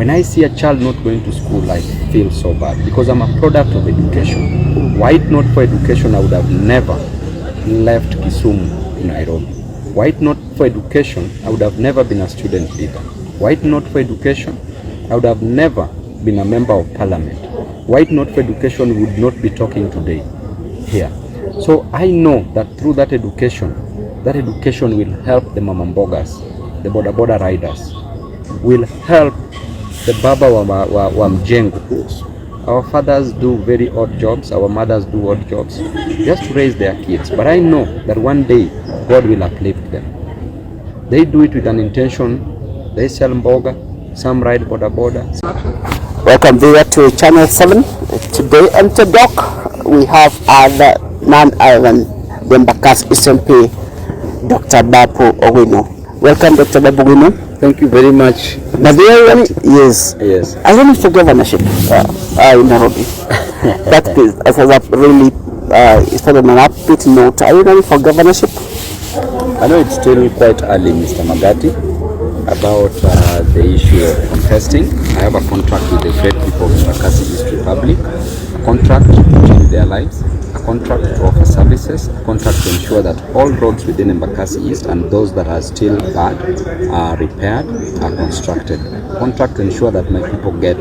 When I see a child not going to school, I feel so bad because I'm a product of education. Were it not for education, I would have never left Kisumu to Nairobi. Were it not for education, I would have never been a student leader. Were it not for education, I would have never been a member of parliament. Were it not for education, we would not be talking today here. So I know that through that education will help the mama mbogas, the boda boda riders, will help the baba wa mjengo. Our fathers do very odd jobs, our mothers do odd jobs, just to raise their kids. But I know that one day God will uplift them. They do it with an intention. They sell mboga, some ride boda boda. Welcome viewer to Channel 7. Today on the dock we have none other than the Embakasi SMP, Dr. Babu Owino. Welcome, Dr. Babu Owino. Thank you very much. Yes. I running for governorship in Nairobi. That is, as a really started on an upbeat note. Are you running for governorship? I know it's still quite early, Mr. Magati, about the issue of contesting. I have a contract with the great people of Embakasi East Republic, a contract to change their lives, a contract to offer services, a contract to ensure that all roads within Embakasi East and those that are still bad are repaired, are constructed, a contract to ensure that my people get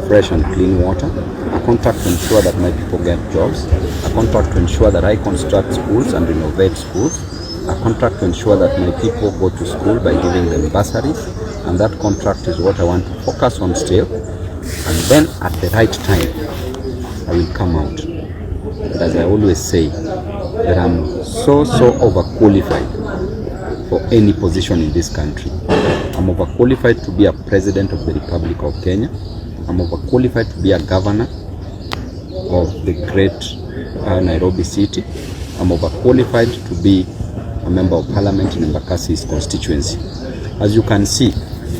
fresh and clean water, a contract to ensure that my people get jobs, a contract to ensure that I construct schools and renovate schools, a contract to ensure that my people go to school by giving them bursaries, and that contract is what I want to focus on still. And then at the right time, I will come out. But as I always say, that I'm so overqualified for any position in this country. I'm overqualified to be a president of the Republic of Kenya. I'm overqualified to be a governor of the great Nairobi city. I'm overqualified to be a member of parliament in Embakasi's constituency. As you can see,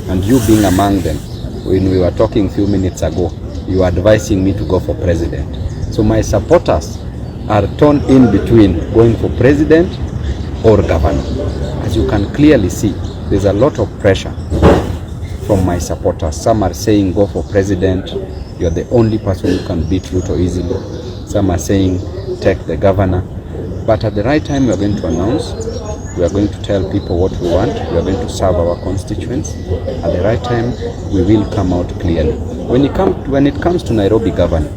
and you being among them, when we were talking a few minutes ago, you were advising me to go for president. So my supporters are torn in between going for president or governor. As you can clearly see, there's a lot of pressure from my supporters. Some are saying go for president, you're the only person who can beat Ruto easily. Some are saying take the governor. But at the right time, we are going to announce, we are going to tell people what we want, we are going to serve our constituents. At the right time, we will come out clearly. When it comes to Nairobi governor,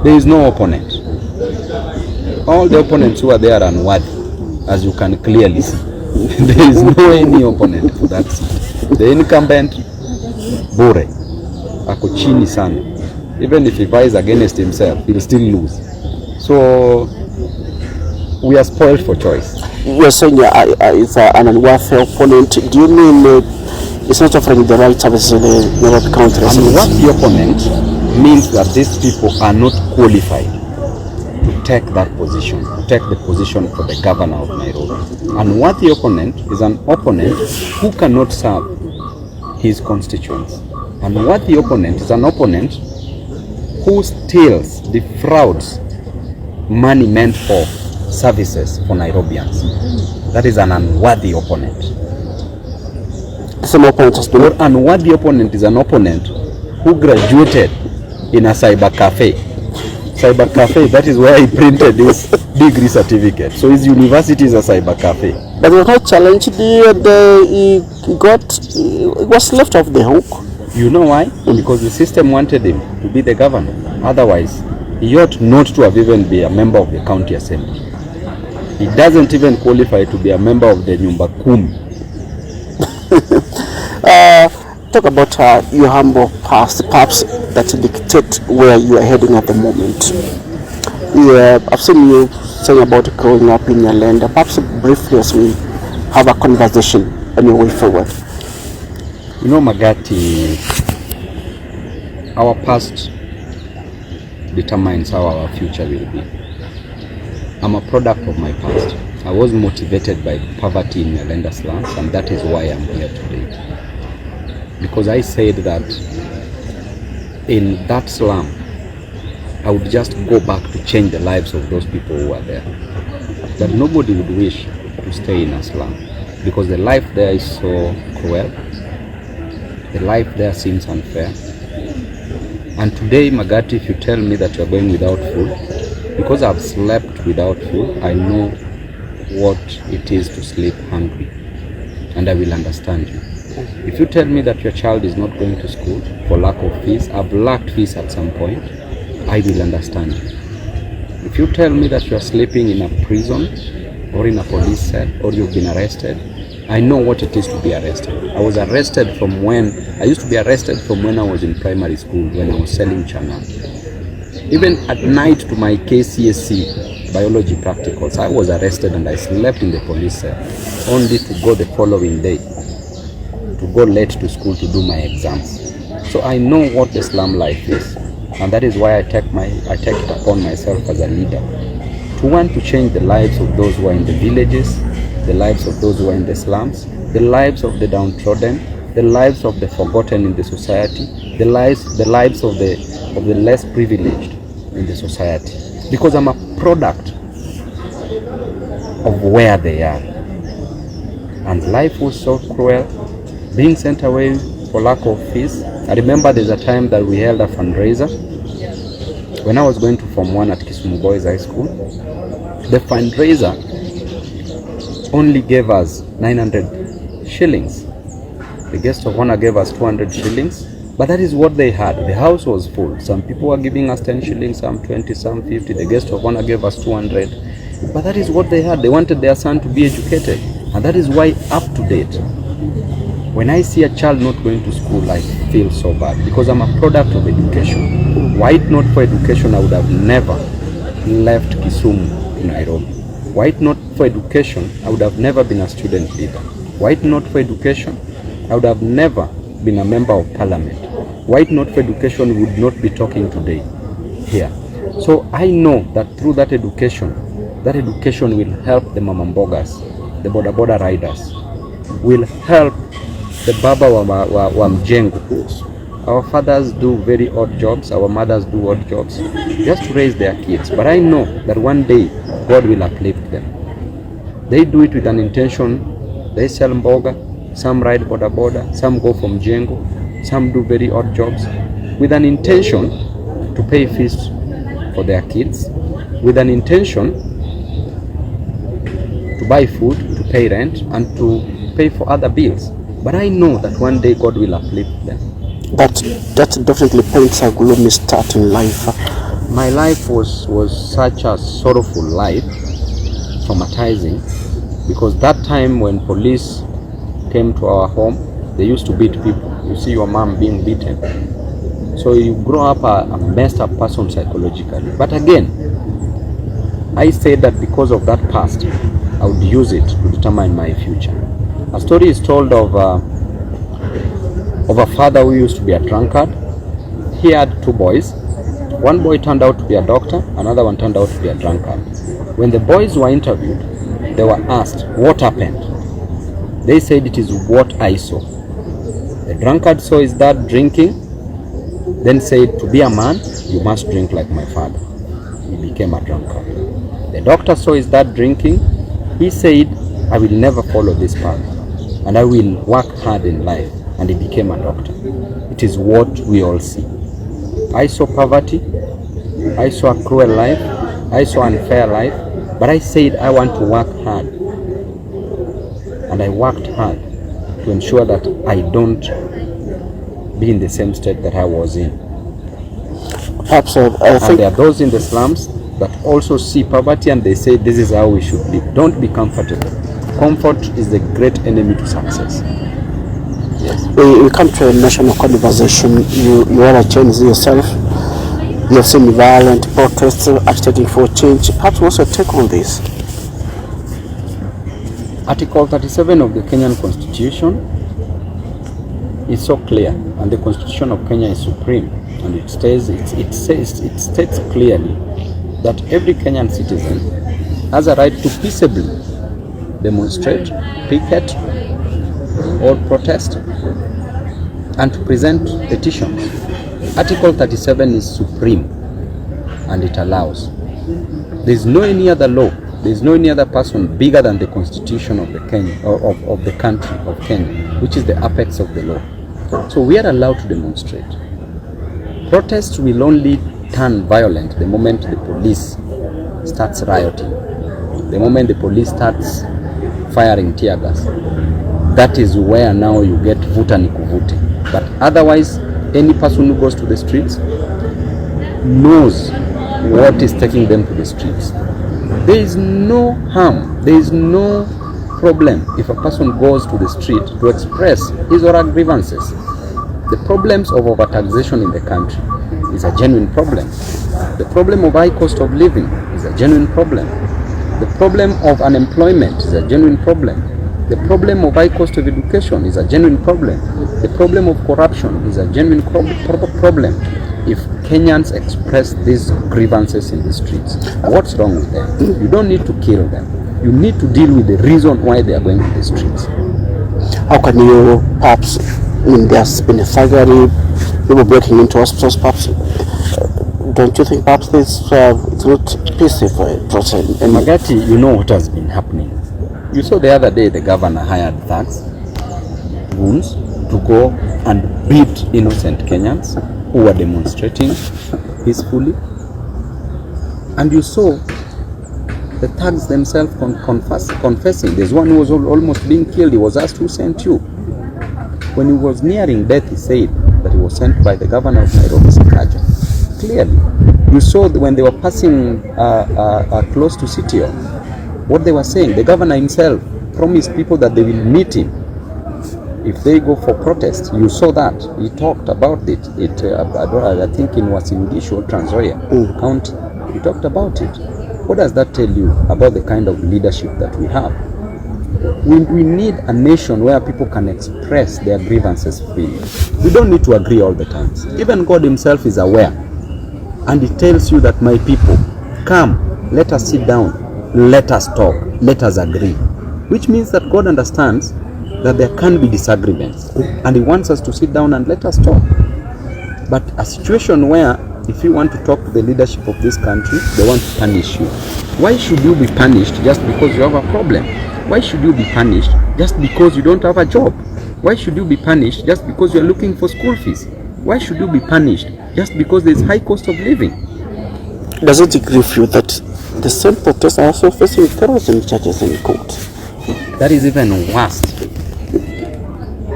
there is no opponent. All the opponents who are there are unworthy, as you can clearly see. There is no any opponent for that seat. The incumbent, bure, ako chini sana. Even if he vies against himself, he'll still lose. So we are spoiled for choice. You're saying it's an unworthy opponent. Do you mean it's not offering the right services in the Nairobi County? Unworthy opponent means that these people are not qualified to take that position, to take the position for the governor of Nairobi. Unworthy opponent is an opponent who cannot serve his constituents. Unworthy opponent is an opponent who steals, defrauds money meant for services for Nairobians. That is an unworthy opponent. Some opponents do. Or unworthy opponent is an opponent who graduated in a cyber cafe. Cyber cafe, that is where he printed his degree certificate. So his university is a cyber cafe. But he was not challenged, he was left off the hook. You know why? Because the system wanted him to be the governor. Otherwise, he ought not to have even been a member of the county assembly. He doesn't even qualify to be a member of the Nyumba Kumi. Talk about your humble past, perhaps that dictate where you are heading at the moment. Yeah, I've seen you saying about growing up in your land. Perhaps briefly as we have a conversation on your way forward. You know, Magati, our past determines how our future will be. I'm a product of my past. I was motivated by poverty in Nyalenda's lands, and that is why I'm here today. Because I said that in that slum, I would just go back to change the lives of those people who are there. That nobody would wish to stay in a slum, because the life there is so cruel. The life there seems unfair. And today, Magati, if you tell me that you're going without food, because I've slept without food, I know what it is to sleep hungry, and I will understand you. If you tell me that your child is not going to school for lack of fees, I've lacked fees at some point, I will understand you. If you tell me that you're sleeping in a prison or in a police cell or you've been arrested, I know what it is to be arrested. I was arrested from when, I used to be arrested from when I was in primary school, when I was selling chana. Even at night to my KCSE biology practicals, I was arrested and I slept in the police cell, only to go the following day, to go late to school to do my exams. So I know what the slum life is, and that is why I take it upon myself as a leader to want to change the lives of those who are in the villages, the lives of those who are in the slums, the lives of the downtrodden, the lives of the forgotten in the society, the lives of the less privileged in the society. Because I'm a product of where they are. And life was so cruel, being sent away for lack of fees. I remember there's a time that we held a fundraiser when I was going to Form 1 at Kisumu Boys High School. The fundraiser only gave us 900 shillings. The guest of honor gave us 200 shillings, but that is what they had. The house was full. Some people were giving us 10 shillings, some 20, some 50. The guest of honor gave us 200, but that is what they had. They wanted their son to be educated, and that is why up to date, when I see a child not going to school, I feel so bad, because I'm a product of education. Were it not for education, I would have never left Kisumu to Nairobi. Were it not for education, I would have never been a student leader. Were it not for education, I would have never been a member of parliament. Were it not for education, we would not be talking today here. So I know that through that education will help the mamambogas, the boda boda riders, will help the baba wa mjengo. Our fathers do very odd jobs, our mothers do odd jobs, just to raise their kids. But I know that one day God will uplift them. They do it with an intention. They sell mboga, some ride boda boda, some go from jengo, some do very odd jobs, with an intention to pay fees for their kids, with an intention to buy food, to pay rent, and to pay for other bills. But I know that one day God will uplift them. That definitely paints a gloomy start in life. My life was such a sorrowful life, traumatizing, because that time when police came to our home, they used to beat people. You see your mom being beaten. So you grow up a messed up person psychologically. But again, I say that because of that past, I would use it to determine my future. A story is told of a father who used to be a drunkard. He had two boys. One boy turned out to be a doctor, another one turned out to be a drunkard. When the boys were interviewed, they were asked, what happened? They said, it is what I saw. The drunkard saw his dad drinking, then said, to be a man, you must drink like my father. He became a drunkard. The doctor saw his dad drinking. He said, I will never follow this path, and I will work hard in life. And he became a doctor. It is what we all see. I saw poverty, I saw a cruel life, I saw unfair life, but I said I want to work hard. And I worked hard to ensure that I don't be in the same state that I was in. Perhaps I think and there are those in the slums that also see poverty and they say this is how we should live. Don't be comfortable. Comfort is the great enemy to success. Yes. We come to a national conversation. You are a change yourself. You have seen violent protests agitating for change. Perhaps what's your take on this? Article 37 of the Kenyan Constitution is so clear, and the Constitution of Kenya is supreme, and it states clearly that every Kenyan citizen has a right to peaceably demonstrate, picket, or protest, and to present petitions. Article 37 is supreme, and it allows. There is no any other law, there is no any other person bigger than the Constitution of the Kenya, of the country of Kenya, which is the apex of the law. So we are allowed to demonstrate. Protests will only turn violent the moment the police starts rioting, the moment the police starts firing tear gas. That is where now you get vuta ni kuvute. But otherwise, any person who goes to the streets knows what is taking them to the streets. There is no harm, there is no problem if a person goes to the street to express his or her grievances. The problems of overtaxation in the country is a genuine problem. The problem of high cost of living is a genuine problem. The problem of unemployment is a genuine problem. The problem of high cost of education is a genuine problem. The problem of corruption is a genuine problem. If Kenyans express these grievances in the streets, what's wrong with them? You don't need to kill them. You need to deal with the reason why they are going to the streets. How can you perhaps, there's been a thuggery, people breaking into hospitals, perhaps, don't you think perhaps this it's not peaceful for a process? And Magati, you know what has been happening. You saw the other day the governor hired thugs, goons, to go and beat innocent Kenyans who were demonstrating peacefully. And you saw the thugs themselves confessing. There's one who was almost being killed. He was asked, who sent you? When he was nearing death, he said that he was sent by the governor of Nairobi, SAKAJA. Clearly, you saw when they were passing close to City Hall, what they were saying. The governor himself promised people that they will meet him if they go for protest. You saw that. He talked about it. I think in Wasingishu, Trans Nzoia County, he talked about it. What does that tell you about the kind of leadership that we have? We need a nation where people can express their grievances freely. We don't need to agree all the time. Even God himself is aware. And he tells you that, my people, come, let us sit down, let us talk, let us agree. Which means that God understands that there can be disagreements. And he wants us to sit down and let us talk. But a situation where if you want to talk to the leadership of this country, they want to punish you. Why should you be punished just because you have a problem? Why should you be punished just because you don't have a job? Why should you be punished just because you are looking for school fees? Why should you be punished just because there is high cost of living? Does it grieve you that the same protesters are also facing terrorism charges in court? That is even worse.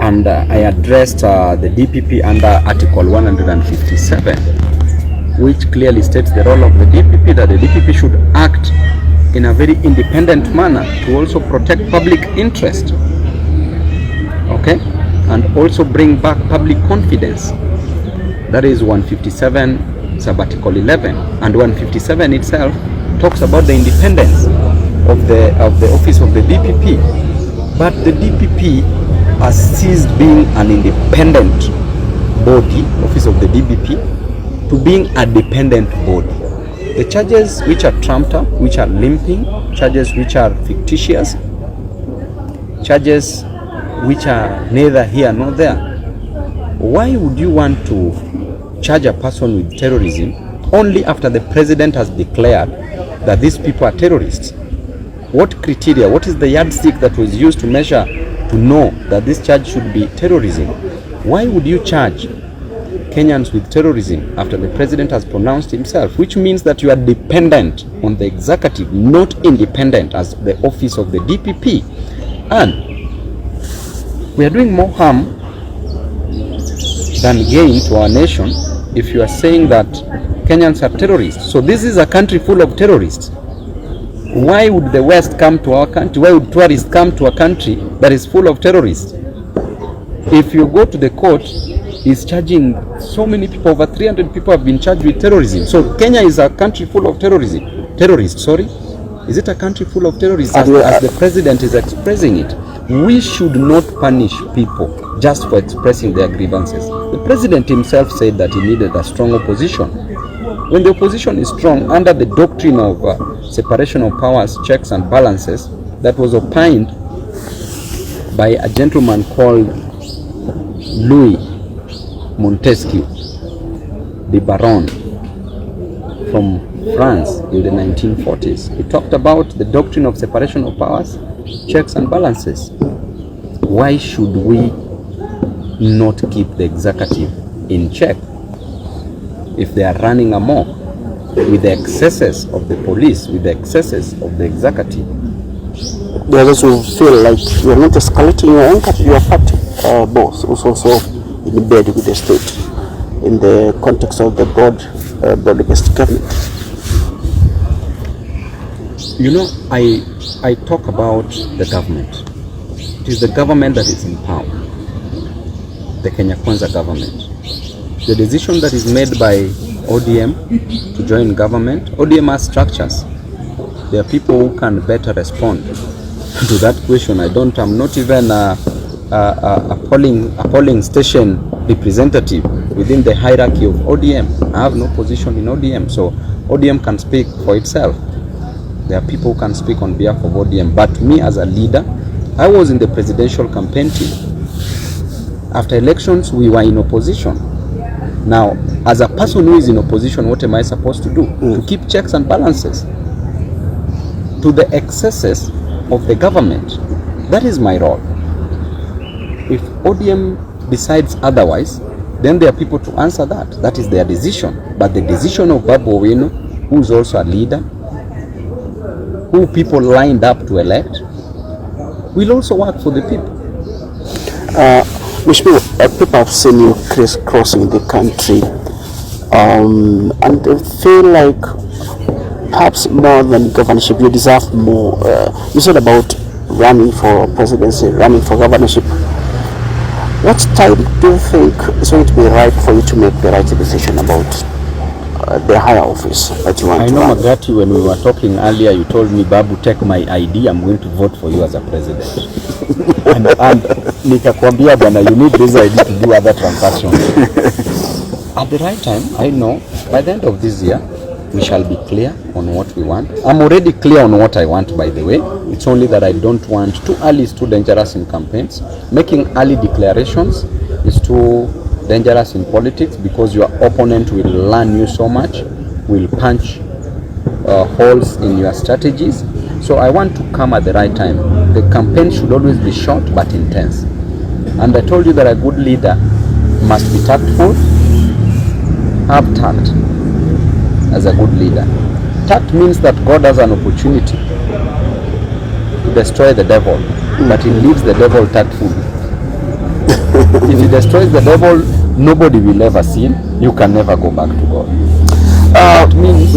And I addressed the DPP under Article 157, which clearly states the role of the DPP, that the DPP should act in a very independent manner to also protect public interest, okay, and also bring back public confidence. That is 157 sub-article 11, and 157 itself talks about the independence of the office of the DPP. But the DPP has ceased being an independent body, office of the DPP, to being a dependent body. The charges which are trumped up, which are limping, charges which are fictitious, charges which are neither here nor there. Why would you want to charge a person with terrorism only after the president has declared that these people are terrorists? What criteria, what is the yardstick that was used to measure, to know that this charge should be terrorism? Why would you charge Kenyans with terrorism after the president has pronounced himself? Which means that you are dependent on the executive, not independent as the office of the DPP. And we are doing more harm than gain to our nation if you are saying that Kenyans are terrorists. So this is a country full of terrorists. Why would the West come to our country? Why would tourists come to a country that is full of terrorists? If you go to the court, he's charging so many people, over 300 people have been charged with terrorism. So Kenya is a country full of terrorists, sorry? Is it a country full of terrorists as the president is expressing it? We should not punish people just for expressing their grievances. The president himself said that he needed a strong opposition. When the opposition is strong, under the doctrine of separation of powers, checks and balances, that was opined by a gentleman called Louis Montesquieu, the Baron from France in the 1940s. He talked about the doctrine of separation of powers, checks and balances. Why should we not keep the executive in check. If they are running amok with the excesses of the police, with the excesses of the executive. There is who feel like you are not escalating your anger to your party boss, who's also in bed with the state in the context of the broad-based government. You know, I talk about the government. It is the government that is in power, the Kenya Kwanza government. The decision that is made by ODM to join government, ODM has structures. There are people who can better respond to that question. I'm not even a polling station representative within the hierarchy of ODM. I have no position in ODM, so ODM can speak for itself. There are people who can speak on behalf of ODM, but me as a leader, I was in the presidential campaign team. After elections, we were in opposition. Now, as a person who is in opposition, what am I supposed to do? To keep checks and balances to the excesses of the government. That is my role. If ODM decides otherwise, then there are people to answer that. That is their decision. But the decision of Babu Owino, who is also a leader, who people lined up to elect, will also work for the people. People have seen you crisscrossing the country, and they feel like perhaps more than governorship, you deserve more. You said about running for presidency, running for governorship. What time do you think is going to be right for you to make the right decision about the higher office that you want to run? I know, Magati, when we were talking earlier, you told me, Babu, take my ID, I'm going to vote for you as a president. and nikakwambia bwana, you need this ID to do other transactions. At the right time, I know, by the end of this year, we shall be clear on what we want. I'm already clear on what I want, by the way. It's only that I don't want too early. Is too dangerous in campaigns. Making early declarations is too dangerous in politics, because your opponent will learn you so much, will punch holes in your strategies. So I want to come at the right time. The campaign should always be short but intense. And I told you that a good leader must be tactful, have tact as a good leader. Tact means that God has an opportunity to destroy the devil, but he leaves the devil tactful. If he destroys the devil, nobody will ever sin. You can never go back to God. That means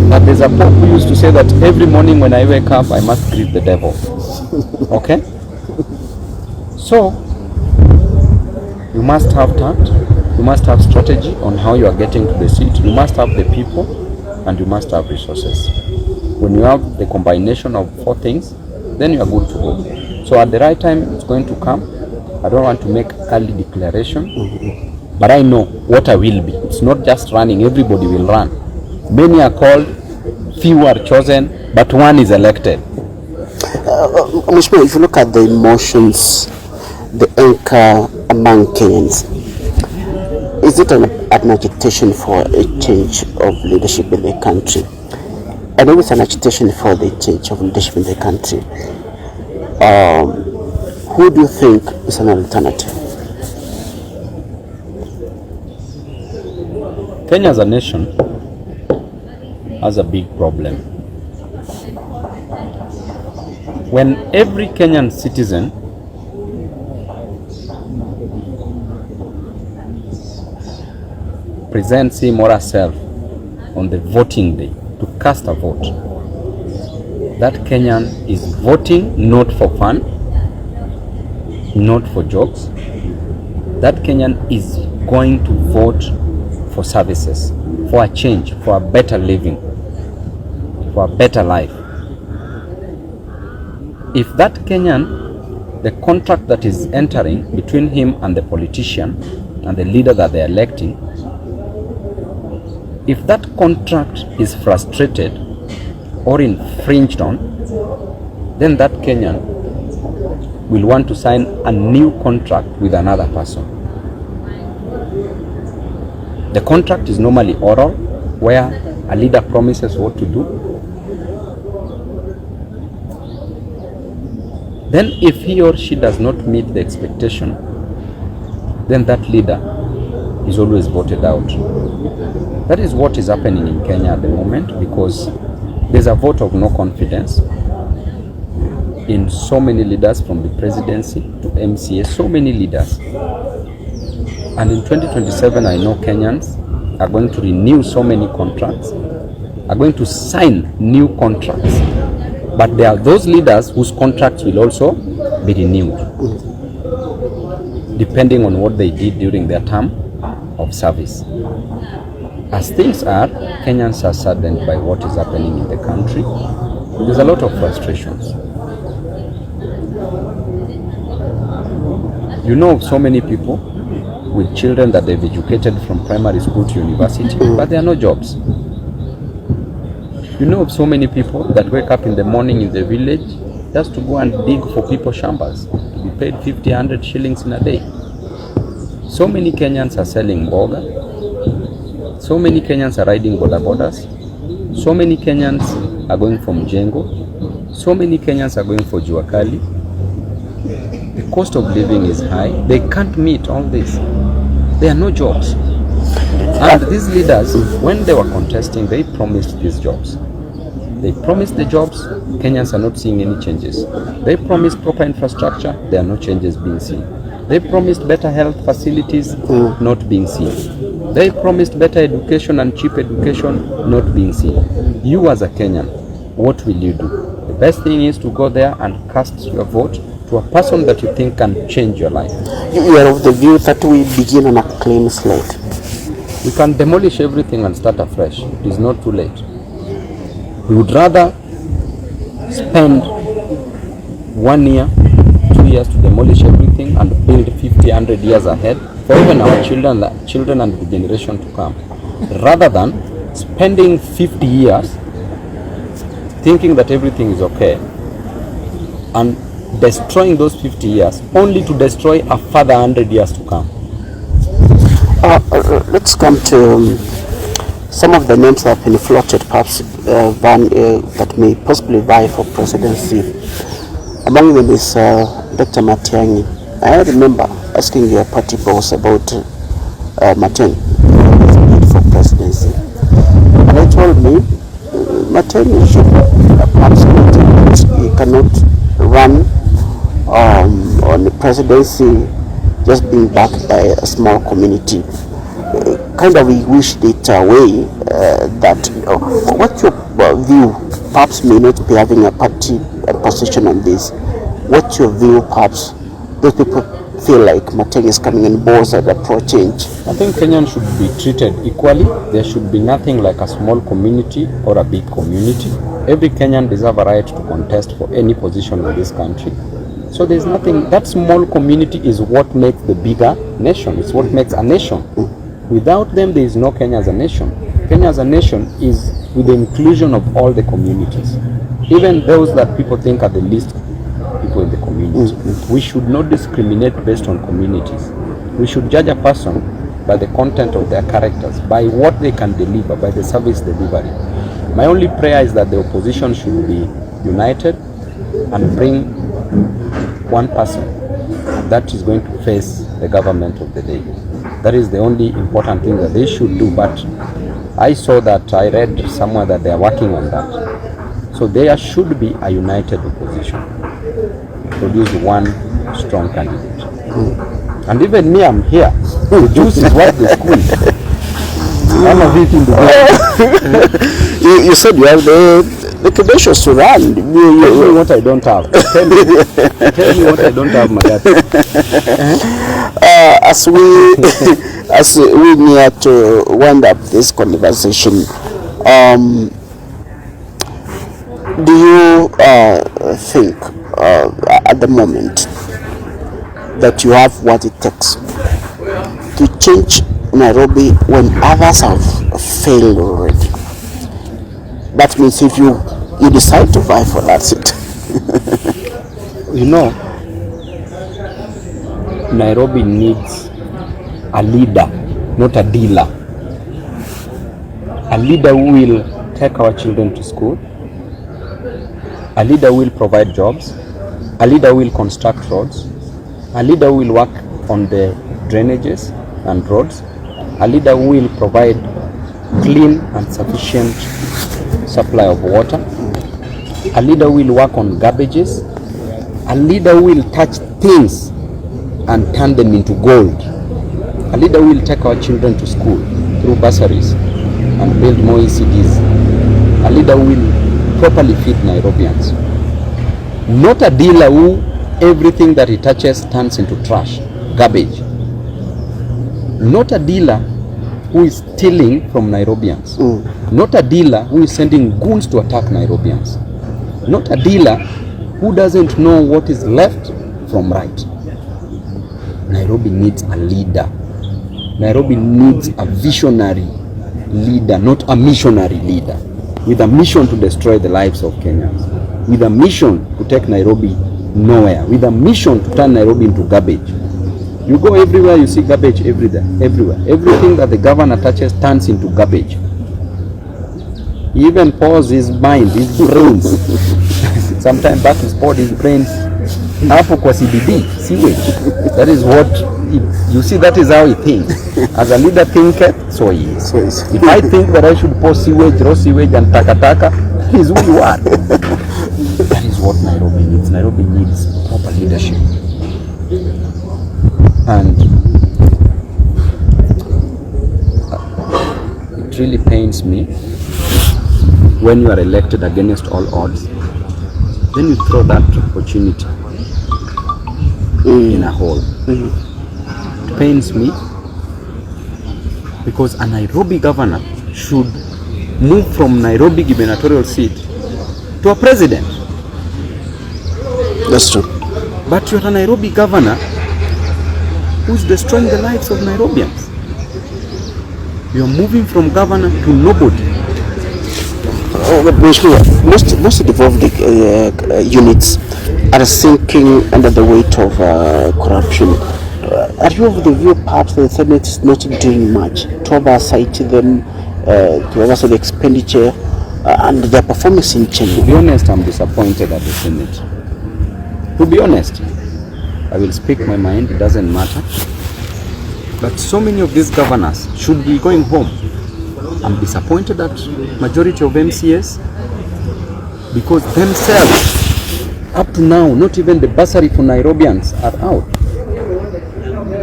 that there's a pope who used to say that every morning when I wake up, I must greet the devil. Okay? So, you must have tact. You must have strategy on how you are getting to the seat. You must have the people, and you must have resources. When you have the combination of 4 things, then you are good to go. So at the right time, it's going to come. I don't want to make early declaration, but I know what I will be. It's not just running. Everybody will run. Many are called, few are chosen, but one is elected. If you look at the emotions, the anchor among Kenyans, is it an agitation for a change of leadership in the country? And if it's an agitation for the change of leadership in the country, who do you think is an alternative? Kenya as a nation has a big problem. When every Kenyan citizen presents him or herself on the voting day to cast a vote, that Kenyan is voting not for fun, not for jokes. That Kenyan is going to vote for services, for a change, for a better living, for a better life. If that Kenyan, the contract that is entering between him and the politician and the leader that they are electing, if that contract is frustrated or infringed on, then that Kenyan will want to sign a new contract with another person. The contract is normally oral, where a leader promises what to do. Then if he or she does not meet the expectation, then that leader is always voted out. That is what is happening in Kenya at the moment, because there's a vote of no confidence in so many leaders, from the presidency to MCA, so many leaders. And in 2027, I know Kenyans are going to renew so many contracts, are going to sign new contracts. But there are those leaders whose contracts will also be renewed, depending on what they did during their term of service. As things are, Kenyans are saddened by what is happening in the country. There's a lot of frustrations. You know, so many people with children that they've educated from primary school to university, but there are no jobs. You know, so many people that wake up in the morning in the village just to go and dig for people shambas, to be paid 50, 100 shillings in a day. So many Kenyans are selling mboga. So many Kenyans are riding boda bodas. So many Kenyans are going from Jengo. So many Kenyans are going for Juakali. The cost of living is high. They can't meet all this. There are no jobs. And these leaders, when they were contesting, they promised these jobs. They promised the jobs. Kenyans are not seeing any changes. They promised proper infrastructure. There are no changes being seen. They promised better health facilities, not being seen. They promised better education and cheap education, not being seen. You as a Kenyan, what will you do? The best thing is to go there and cast your vote to a person that you think can change your life. You are of the view that we begin on a clean slate. We can demolish everything and start afresh. It is not too late. We would rather spend 1 year, 2 years to demolish everything and build 50, 100 years ahead for even our children and the generation to come, rather than spending 50 years thinking that everything is okay and destroying those 50 years only to destroy a further 100 years to come. Let's come to some of the names that have been floated, perhaps that may possibly vie for presidency. Among them is Dr. Matiang'i. I remember asking your party boss about Matiang'i for presidency, and he told me Matiang'i should perhaps he cannot run on the presidency just being backed by a small community. Kind of we wished it away. That what's your view? Perhaps may not be having a party position on this. What's your view? Perhaps those people feel like Matiang'i is coming in boards that pro change. I think Kenyans should be treated equally. There should be nothing like a small community or a big community. Every Kenyan deserves a right to contest for any position in this country. So there's nothing. That small community is what makes the bigger nation. It's what makes a nation. Without them, there is no Kenya as a nation. Kenya as a nation is with the inclusion of all the communities, even those that people think are the least people in the community. We should not discriminate based on communities. We should judge a person by the content of their characters, by what they can deliver, by the service delivery. My only prayer is that the opposition should be united and bring one person that is going to face the government of the day. That is the only important thing that they should do. But I saw that, I read somewhere that they are working on that. So there should be a united opposition. Produce one strong candidate. And even me, I'm here. The juice is what the school. All of it in the You said you have the credentials to run. Tell me what I don't have. Tell me what I don't have, my dad. As we near to wind up this conversation, do you think at the moment that you have what it takes to change Nairobi when others have failed already? That means if you decide to vie for that seat. You know, Nairobi needs a leader, not a dealer. A leader who will take our children to school. A leader who will provide jobs. A leader who will construct roads. A leader who will work on the drainages and roads, a leader who will provide clean and sufficient supply of water, a leader who will work on garbages, a leader who will touch things and turn them into gold, a leader who will take our children to school through bursaries and build more ECDs, a leader who will properly feed Nairobians, not a dealer who everything that he touches turns into trash, garbage, not a dealer who is stealing from Nairobians, not a dealer who is sending goons to attack Nairobians, not a dealer who doesn't know what is left from right. Nairobi needs a leader. Nairobi needs a visionary leader, not a missionary leader, with a mission to destroy the lives of Kenyans, with a mission to take Nairobi nowhere, with a mission to turn Nairobi into garbage. You go everywhere, you see garbage everywhere. Everything that the governor touches turns into garbage. He even pours his mind, his brains. Sometimes back he poured his brains hapo kwa CBD, sewage. That is what you see, that is how he thinks. As a leader thinketh, so he is. If I think that I should pour sewage, raw sewage and takataka, that is who you are. That is what Nairobi needs. Nairobi needs proper leadership. And it really pains me when you are elected against all odds, then you throw that opportunity in a hole. It pains me because a Nairobi governor should move from Nairobi gubernatorial seat to a president. That's true. But you're a Nairobi governor who's destroying the lives of Nairobians. You're moving from governor to nobody. But most devolved units are sinking under the weight of corruption. Are you of the view perhaps the Senate is not doing much to oversight them, to oversight the expenditure and their performance in Kenya? To be honest, I'm disappointed at the Senate. To be honest, I will speak my mind, it doesn't matter. But so many of these governors should be going home. I'm disappointed at majority of MCS because themselves, up to now, not even the bursary for Nairobians are out.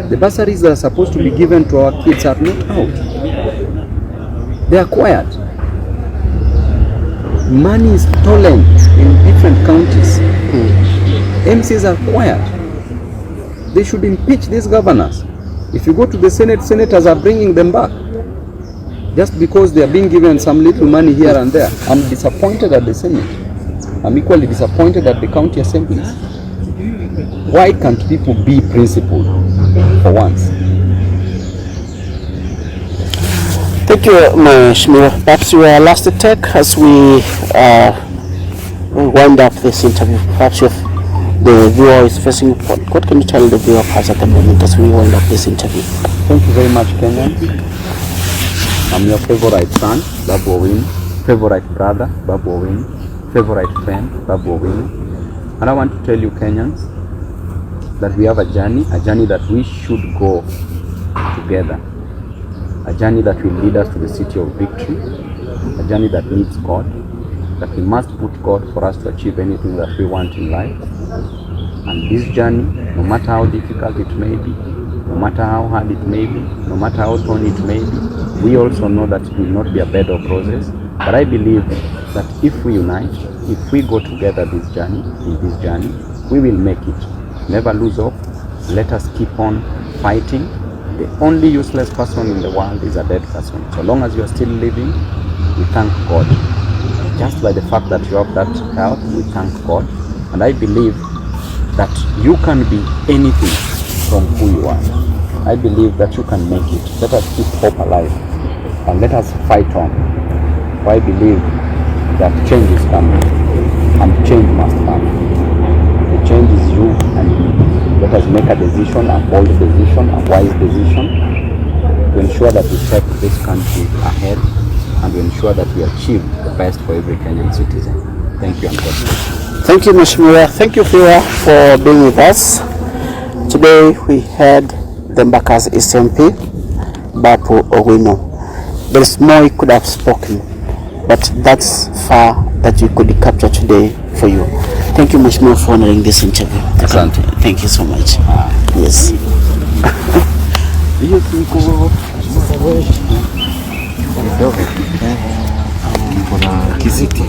The bursaries that are supposed to be given to our kids are not out. They are quiet. Money is stolen in different counties. MCs are quiet. They should impeach these governors. If you go to the Senate, senators are bringing them back just because they are being given some little money here and there. I'm disappointed at the Senate. I'm equally disappointed at the county assemblies. Why can't people be principled for once? Thank you, Mheshimiwa. Perhaps your last take as we wind up this interview. Perhaps the viewer is facing what can you tell the viewer perhaps at the moment as we wind up this interview? Thank you very much, Kenyans. I'm your favorite son, Babu Owino, favorite brother, Babu Owino, favorite friend, Babu Owino. And I want to tell you, Kenyans, that we have a journey that we should go together. A journey that will lead us to the city of victory. A journey that needs God. That we must put God for us to achieve anything that we want in life. And this journey, no matter how difficult it may be, no matter how hard it may be, no matter how torn it may be, we also know that it will not be a bed of roses. But I believe that if we unite, if we go together in this journey, we will make it. Never lose hope. Let us keep on fighting. The only useless person in the world is a dead person. So long as you are still living, we thank God. Just by the fact that you have that health, we thank God. And I believe that you can be anything from who you are. I believe that you can make it. Let us keep hope alive and let us fight on. For I believe that change is coming and change must come. The change is you and me. Let us make a decision, a bold decision, a wise decision to ensure that we take this country ahead and to ensure that we achieve the best for every Kenyan citizen. Thank you and God bless you. Thank you, Mheshimiwa. Thank you, Fiwa, for being with us. Today we had the Mbaka's SMP, Babu Owino. There is more he could have spoken, but that's far that we could capture today for you. Thank you much more for honoring this interview. Thank you so much. Yes. Kisiti.